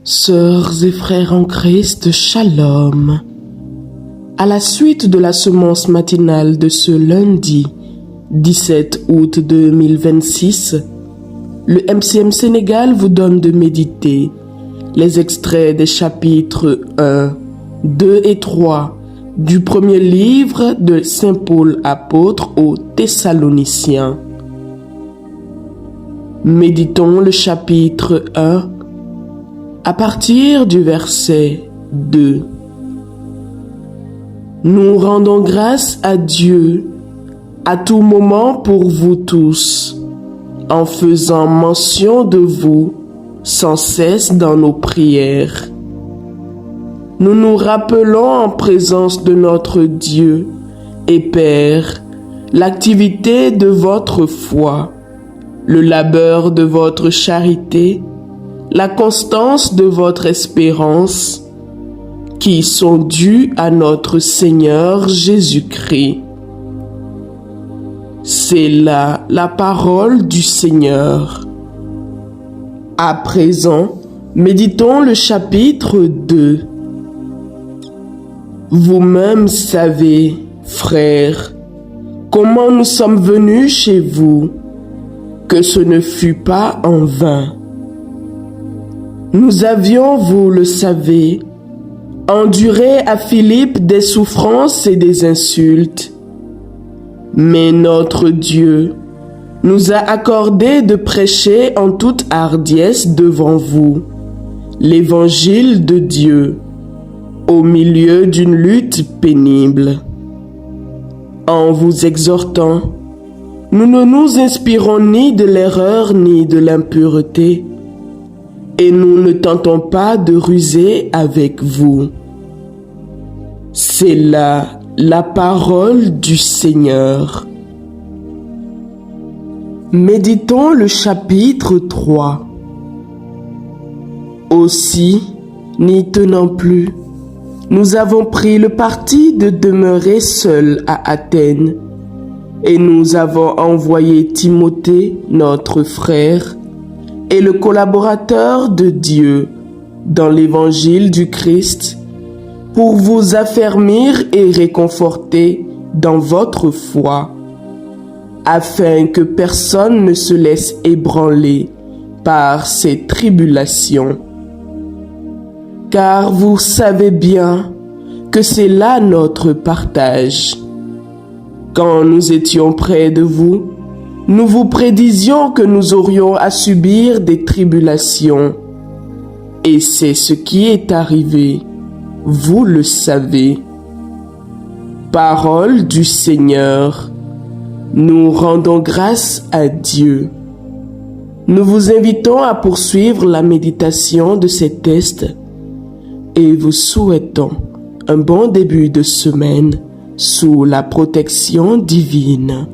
Sœurs et frères en Christ, Shalom. À la suite de la semence matinale de ce lundi 17 août 2026, le MCM Sénégal vous donne de méditer les extraits des chapitres 1, 2 et 3 du premier livre de Saint Paul apôtre aux Thessaloniciens. Méditons le chapitre 1 à partir du verset 2. Nous rendons grâce à Dieu à tout moment pour vous tous, en faisant mention de vous sans cesse dans nos prières. Nous nous rappelons en présence de notre Dieu et Père l'activité de votre foi, le labeur de votre charité, la constance de votre espérance, qui sont dues à notre Seigneur Jésus-Christ. C'est là la parole du Seigneur. À présent, méditons le chapitre 2. Vous-même savez, frères, comment nous sommes venus chez vous, que ce ne fut pas en vain. Nous avions, vous le savez, enduré à Philippe des souffrances et des insultes. Mais notre Dieu nous a accordé de prêcher en toute hardiesse devant vous l'évangile de Dieu au milieu d'une lutte pénible. En vous exhortant, nous ne nous inspirons ni de l'erreur ni de l'impureté, et nous ne tentons pas de ruser avec vous. C'est là la parole du Seigneur. Méditons le chapitre 3. Aussi, n'y tenant plus, nous avons pris le parti de demeurer seuls à Athènes, et nous avons envoyé Timothée, notre frère, et le collaborateur de Dieu dans l'évangile du Christ, pour vous affermir et réconforter dans votre foi, afin que personne ne se laisse ébranler par ces tribulations. Car vous savez bien que c'est là notre partage. Quand nous étions près de vous, nous vous prédisions que nous aurions à subir des tribulations. Et c'est ce qui est arrivé. Vous le savez. Parole du Seigneur. Nous rendons grâce à Dieu. Nous vous invitons à poursuivre la méditation de ces textes et vous souhaitons un bon début de semaine sous la protection divine.